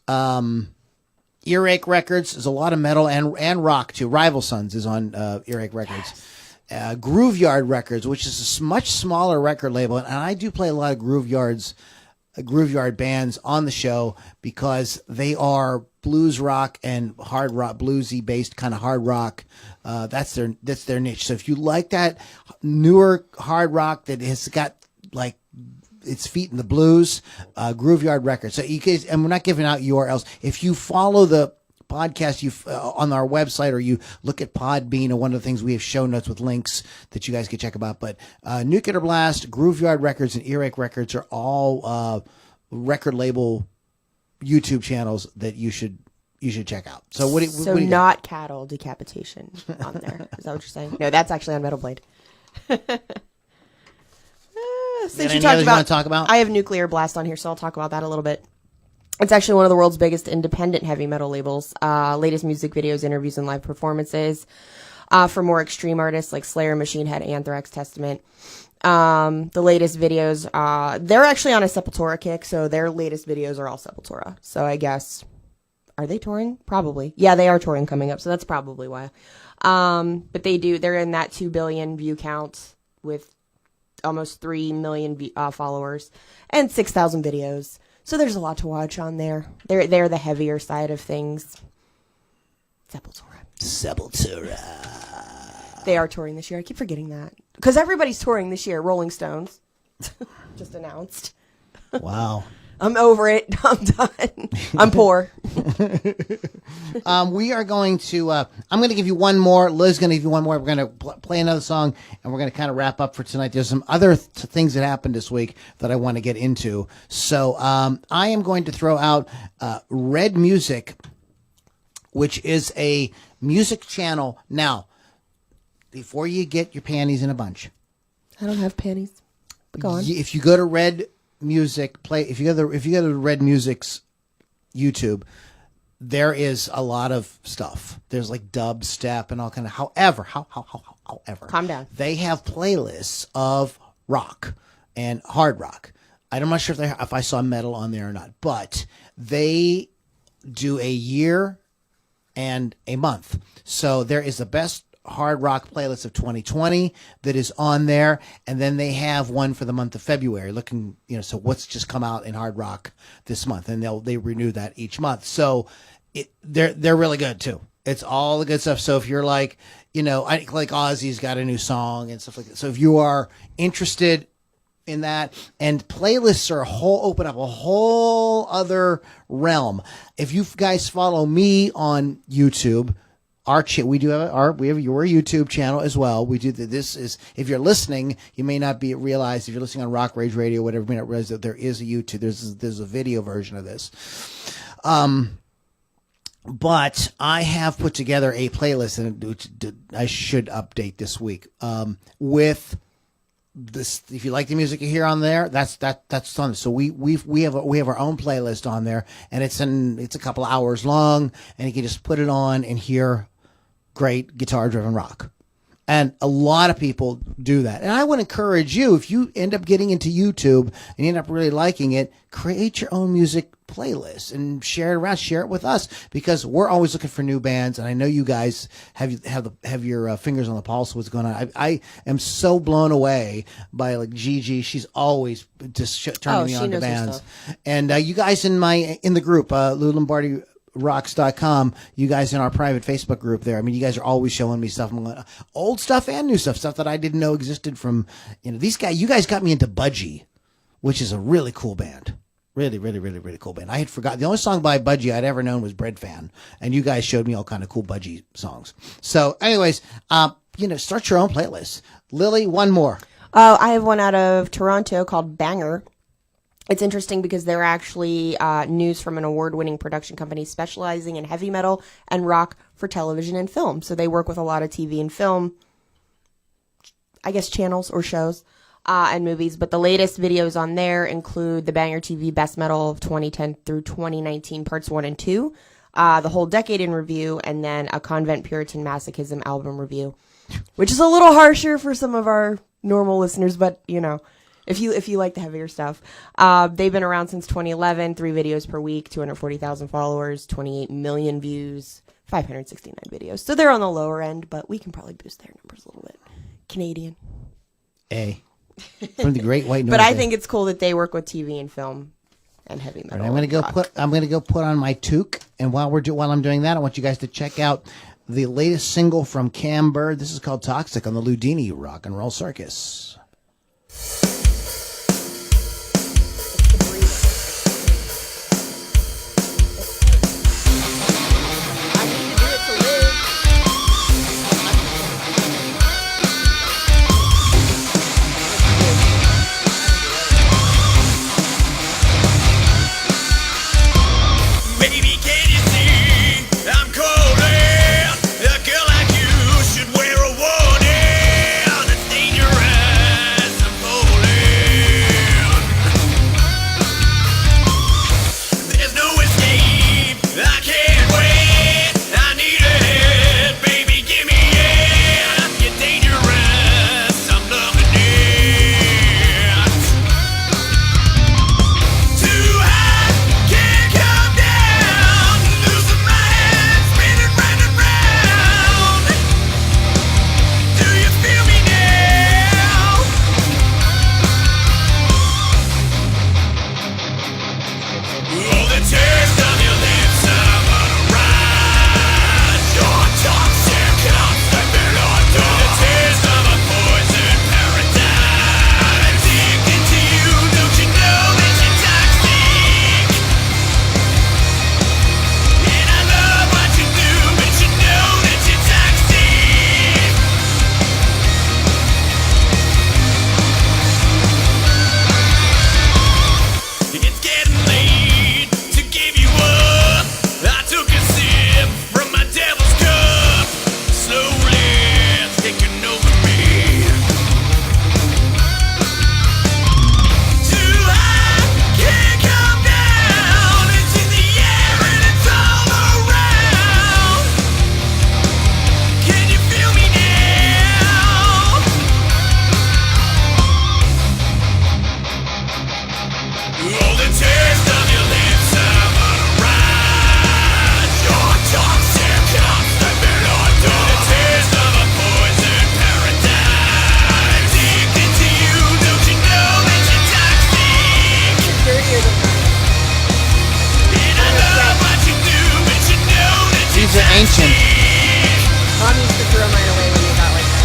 Earache Records is a lot of metal and rock too. Rival Sons is on Earache Records. Yes. Grooveyard Records, which is a much smaller record label, and I do play a lot of Grooveyard bands on the show because they are blues rock and hard rock, bluesy based kind of hard rock. That's their niche. So if you like that newer hard rock that has got like its feet in the blues, Grooveyard Records. So you guys, and we're not giving out URLs. If you follow the podcast on our website, or you look at Podbean, or one of the things we have show notes with links that you guys can check about. But Nuclear Blast, Grooveyard Records, and Earache Records are all record label YouTube channels that you should check out. So what do you not got? Cattle Decapitation on there. Is that what you're saying? No, that's actually on Metal Blade. Since you want to talk about, I have Nuclear Blast on here, so I'll talk about that a little bit. It's actually one of the world's biggest independent heavy metal labels. Latest music videos, interviews, and live performances for more extreme artists like Slayer, Machine Head, Anthrax, Testament. The latest videos, they're actually on a Sepultura kick, so their latest videos are all Sepultura. So I guess, are they touring? Probably. Yeah, they are touring coming up, so that's probably why. But they're in that 2 billion view count with almost 3 million followers and 6,000 videos. So there's a lot to watch on there. They're the heavier side of things. Sepultura. They are touring this year. I keep forgetting that. Because everybody's touring this year. Rolling Stones. Just announced. Wow. I'm over it. I'm done. I'm poor. We are going to, I'm going to give you one more. Liz's going to give you one more. We're going to play another song, and we're going to kind of wrap up for tonight. There's some other things that happened this week that I want to get into. So I am going to throw out Red Music which is a music channel. Now, before you get your panties in a bunch, I don't have panties. But go on. if you go to Red Music if you go to Red Music's YouTube, there is a lot of stuff. There's like dubstep and all kind of. However, Calm down. They have playlists of rock and hard rock. I'm not sure if I saw metal on there or not, but they do a year and a month. So there is the best hard rock playlist of 2020 that is on there, and then they have one for the month of February, looking, so what's just come out in hard rock this month, and they renew that each month. So they're really good too. It's all the good stuff. So if you're like, like Ozzy's got a new song and stuff like that. So if you are interested in that, and playlists are open up a whole other realm. If you guys follow me on YouTube, we have your YouTube channel as well. We do this is, if you're listening, you may not realize, if you're listening on Rock Rage Radio, whatever, you may not realize that there is a YouTube. There's a video version of this. But I have put together a playlist, and I should update this week, with this. If you like the music you hear on there, that's on. So we have our own playlist on there, and it's a couple hours long, and you can just put it on and hear great guitar driven rock. And a lot of people do that. And I would encourage you, if you end up getting into YouTube and you end up really liking it, create your own music playlist and share it around, share it with us, because we're always looking for new bands. And I know you guys have your fingers on the pulse of what's going on. I am so blown away by like Gigi. She's always just turning me on to bands. And you guys in the group, Lou Lombardi Rocks.com, you guys in our private Facebook group there. I mean, you guys are always showing me stuff, old stuff and new stuff that I didn't know existed from, these guys. You guys got me into Budgie, which is a really cool band. Really, really, really, really cool band. I had forgotten. The only song by Budgie I'd ever known was Bread Fan, and you guys showed me all kind of cool Budgie songs. So anyways, start your own playlist. Lily, one more. I have one out of Toronto called Banger. It's interesting because they're actually news from an award-winning production company specializing in heavy metal and rock for television and film. So they work with a lot of TV and film, I guess, channels or shows and movies. But the latest videos on there include the Banger TV Best Metal of 2010 through 2019 Parts 1 and 2, the whole decade in review, and then a Convent Puritan Masochism album review, which is a little harsher for some of our normal listeners, but, if you like the heavier stuff. They've been around since 2011, 3 videos per week, 240,000 followers, 28 million views, 569 videos. So they're on the lower end, but we can probably boost their numbers a little bit. Canadian. From the Great White North. But I think it's cool that they work with TV and film and heavy metal. Right, I'm gonna go put on my toque, and while I'm doing that, I want you guys to check out the latest single from Cam Bird. This is called Toxic on the Ludini Rock and Roll Circus. Baby, can you see I'm calling? A girl like you should wear a warning. It's dangerous, I'm falling. ancient. Mom used to throw mine away when they got like that.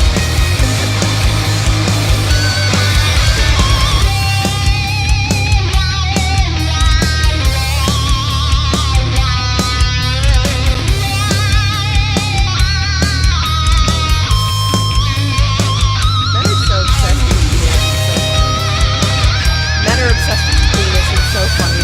Men are so obsessed with penis. Men are obsessed with penis. It's so funny.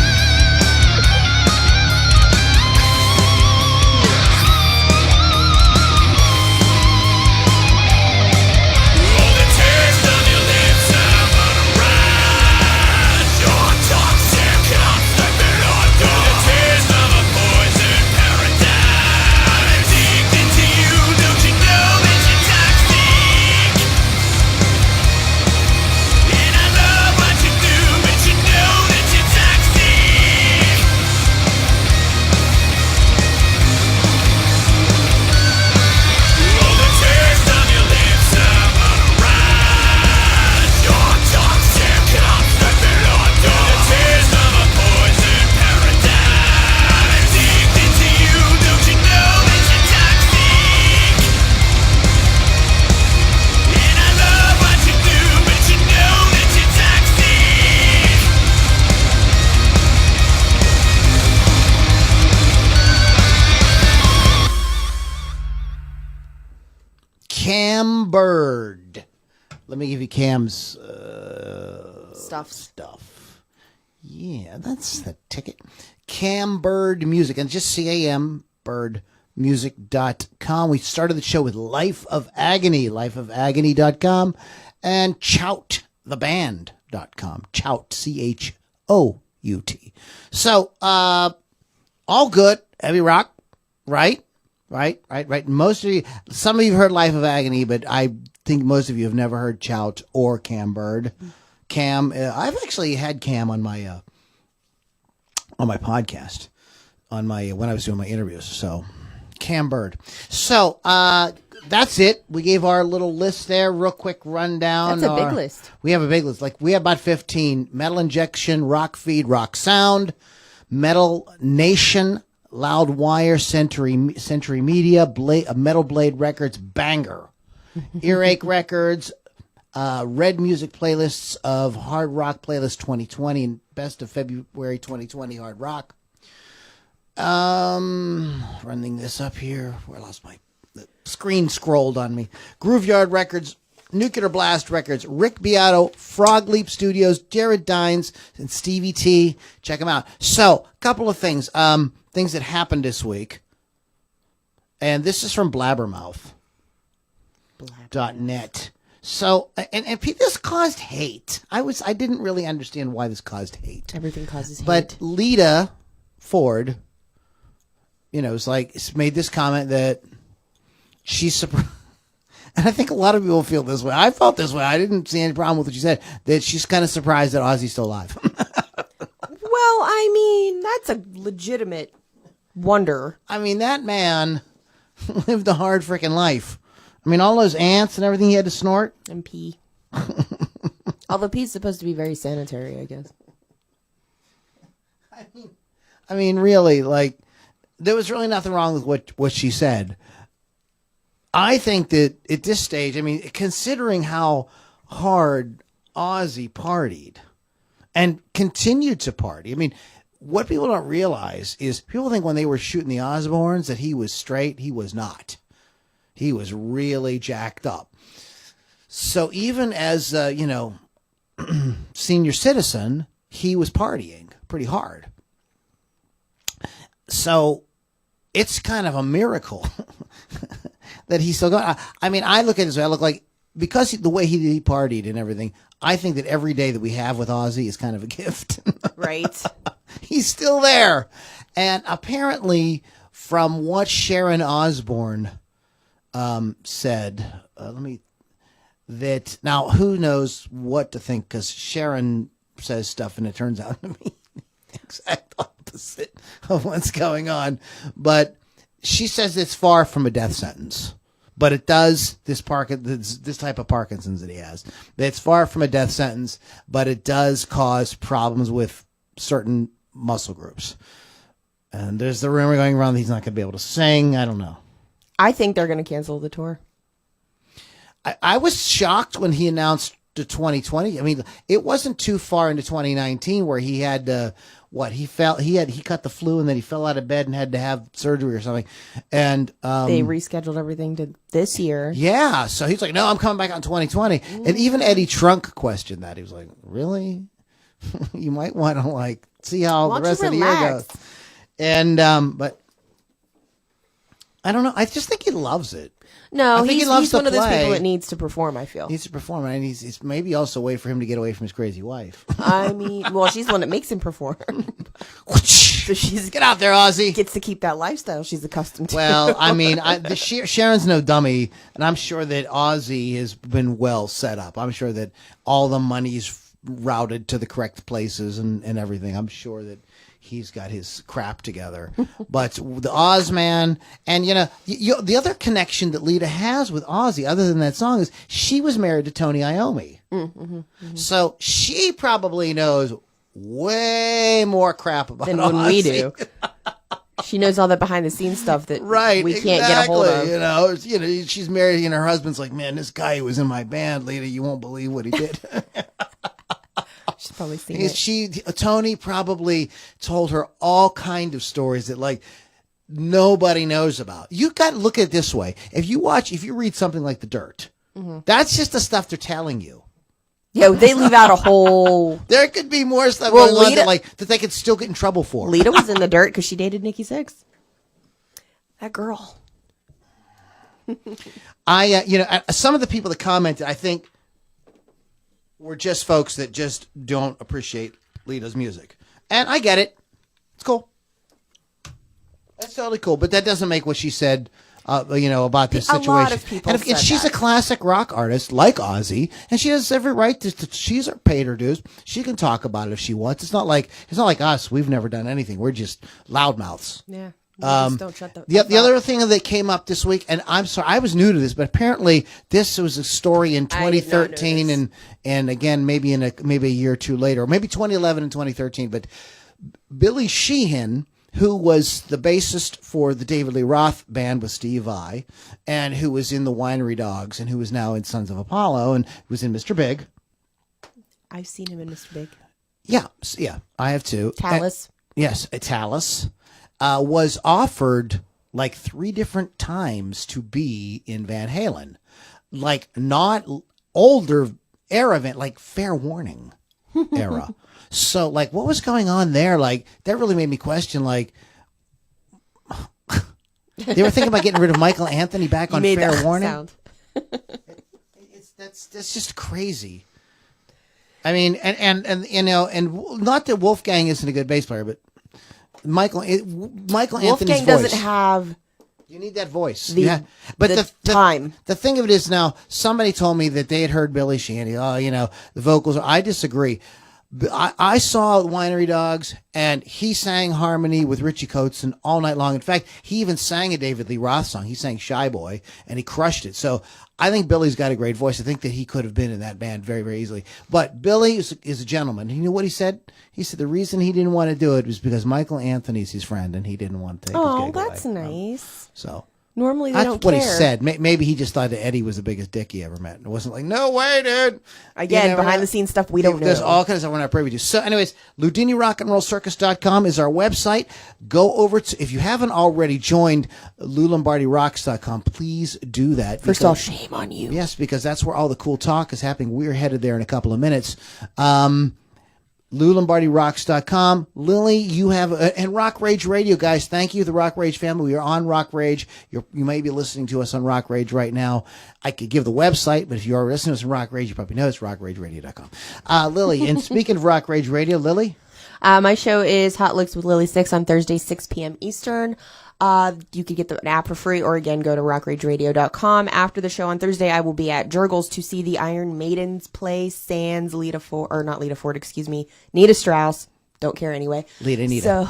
Cam Bird. Let me give you Cam's Stuff. Yeah, that's the ticket. Cam Bird Music, and just CAM birdmusic.com. We started the show with Life of Agony, lifeofagony.com, and chouttheband.com. Chout, CHOUT. So, all good. Heavy rock, right? Right. Most of you, some of you have heard Life of Agony, but I think most of you have never heard Chout or Cam Bird. Cam, I've actually had Cam on my podcast, when I was doing my interviews. So, Cam Bird. So, that's it. We gave our little list there, real quick rundown. That's a big list. We have a big list. Like, we have about 15. Metal Injection, Rock Feed, Rock Sound, Metal Nation, Loudwire, Century Media, Metal Blade Records, Banger, Earache Records, Red Music Playlists of Hard Rock Playlist 2020, and Best of February 2020 Hard Rock. Running this up here. Where I lost the screen scrolled on me. Grooveyard Records, Nuclear Blast Records, Rick Beato, Frog Leap Studios, Jared Dines, and Stevie T. Check them out. So, a couple of things. Things that happened this week. And this is from blabbermouth.net. So, and this caused hate. I didn't really understand why this caused hate. Everything causes hate. But Lita Ford, it's made this comment that she's surprised. And I think a lot of people feel this way. I felt this way. I didn't see any problem with what she said. That she's kind of surprised that Ozzy's still alive. Well, I mean, that's a legitimate wonder. I mean, that man lived a hard freaking life. I mean, all those ants and everything he had to snort. And pee. Although pee's supposed to be very sanitary, I guess. I mean, really, there was really nothing wrong with what she said. I think that at this stage, I mean, considering how hard Ozzy partied and continued to party, I mean, what people don't realize is people think when they were shooting the Osbournes that he was straight. He was not. He was really jacked up. So even as, senior citizen, he was partying pretty hard. So it's kind of a miracle that he's still going. I mean, I look at this, I look like, because the way he partied and everything, I think that every day that we have with Ozzy is kind of a gift. Right. He's still there. And apparently, from what Sharon Osbourne said, now who knows what to think, because Sharon says stuff and it turns out to be the exact opposite of what's going on. But she says it's far from a death sentence. But it does, this type of Parkinson's that he has, it's far from a death sentence, but it does cause problems with certain muscle groups. And there's the rumor going around that he's not going to be able to sing. I don't know. I think they're going to cancel the tour. I was shocked when he announced the 2020. I mean, it wasn't too far into 2019 where he had he cut the flu and then he fell out of bed and had to have surgery or something. And They rescheduled everything to this year. yeah, so he's like, no, I'm coming back on 2020. And even Eddie Trunk questioned that. He was like, really? You might want to like see how Why the don't rest you of the year relax? goes. And but I don't know. I just think he loves it. No, I think he's he loves to one of those play. people that needs to perform, I feel. He needs to perform, and it's maybe also a way for him to get away from his crazy wife. I mean, well, she's the one that makes him perform. So she's Get out there, Ozzy. gets to keep that lifestyle she's accustomed to. Well, I mean, Sharon's no dummy, and I'm sure that Ozzy has been well set up. I'm sure that all the money's routed to the correct places and everything. I'm sure that he's got his crap together. But the Oz man, and the other connection that Lita has with Ozzy, other than that song, is she was married to Tony Iommi. So she probably knows way more crap about than Ozzy when we do. She knows all that behind the scenes stuff that we can't get a hold of. She's married and her husband's like, man, this guy who was in my band, Lita, you won't believe what he did. She's probably seen it. Tony probably told her all kind of stories that like nobody knows about. You got to look at it this way. If you read something like The Dirt, that's just the stuff they're telling you. Yeah, they leave out a whole... There could be more stuff going on that they could still get in trouble for. Lita was in The Dirt because she dated Nikki Sixx. That girl. Some of the people that commented, I think, were just folks that just don't appreciate Lita's music. And I get it. It's cool. That's totally cool. But that doesn't make what she said, about this situation. A lot of people said she's that. a classic rock artist like Ozzy, and she has every right to she's paid her dues. She can talk about it if she wants. It's not like us. We've never done anything. We're just loudmouths. Yeah. Just don't shut The other thing that came up this week, and I'm sorry, I was new to this, but apparently this was a story in 2013, and again maybe maybe a year or two later, or maybe 2011 and 2013. But Billy Sheehan, who was the bassist for the David Lee Roth band with Steve Vai, and who was in the Winery Dogs, and who is now in Sons of Apollo, and was in Mr. Big. I've seen him in Mr. Big. Yeah, I have too. Talus. Yes, Talus. Was offered like 3 different times to be in Van Halen, like not older era event, like Fair Warning era. So like, what was going on there? Like that really made me question. Like they were thinking about getting rid of Michael Anthony back on Fair Warning. Sound. That's just crazy. I mean, and not that Wolfgang isn't a good bass player, but Michael Anthony's Wolfgang voice. doesn't have... You need that voice. But the time. The thing of it is now, somebody told me that they had heard Billy Sheehan. The vocals. I disagree. I saw Winery Dogs, and he sang harmony with Richie Kotzen all night long. In fact, he even sang a David Lee Roth song. He sang Shy Boy, and he crushed it. So I think Billy's got a great voice. I think that he could have been in that band very, very easily. But Billy is a gentleman. You know what he said? He said the reason he didn't want to do it was because Michael Anthony's his friend, and he didn't want to take his gig away. That's nice. So normally they that's don't what care. he said. Maybe he just thought that Eddie was the biggest dick he ever met. It wasn't like, no way, dude. Again, behind the scenes stuff we don't know. There's all kinds of stuff we're not privy to. So anyways, LudiniRockandRollCircus.com is our website. Go over to, if you haven't already joined LouLombardiRocks.com, please do that. First of all, shame on you. Yes, because that's where all the cool talk is happening. We're headed there in a couple of minutes. LouLombardiRocks.com. Lily, you have, and Rock Rage Radio, guys. Thank you, the Rock Rage family. We are on Rock Rage. You may be listening to us on Rock Rage right now. I could give the website, but if you are listening to us on Rock Rage, you probably know it's rockrageradio.com. Lily, and speaking of Rock Rage Radio, Lily? My show is Hot Licks with Lily 6 on Thursday, 6 p.m. Eastern. You could get the app for free, or again, go to rockrageradio.com. After the show on Thursday, I will be at Jurgles to see the Iron Maidens play sans Nita Strauss. Don't care anyway. Nita. So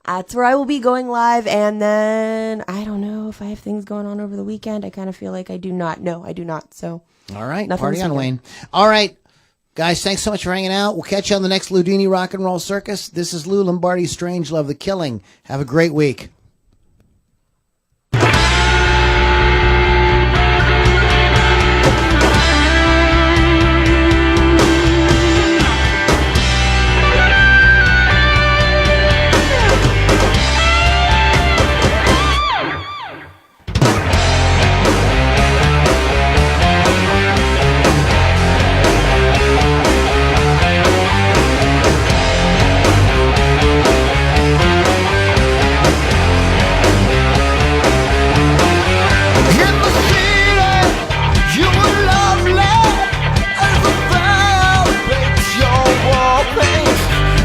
that's where I will be going live. And then I don't know if I have things going on over the weekend. I kind of feel like I do not. No, I do not. So all right. nothing Party on, weekend. Wayne. All right. Guys, thanks so much for hanging out. We'll catch you on the next Ludini Rock and Roll Circus. This is Lou Lombardi, Strange Love, The Killing. Have a great week. In the city, you were lovely as the fire breaks your war paint.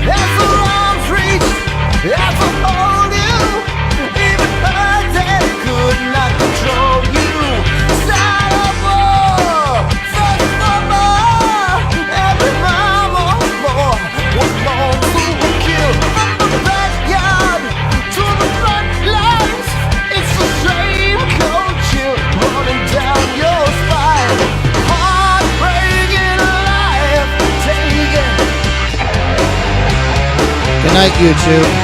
As the arms reach, as I hold you, even her daddy could not control you. Start a war, search for more. Every mama more was born to kill. From the backyard to the front lines, it's the same cold chill running down your spine. Heartbreaking life taken. Good night, YouTube.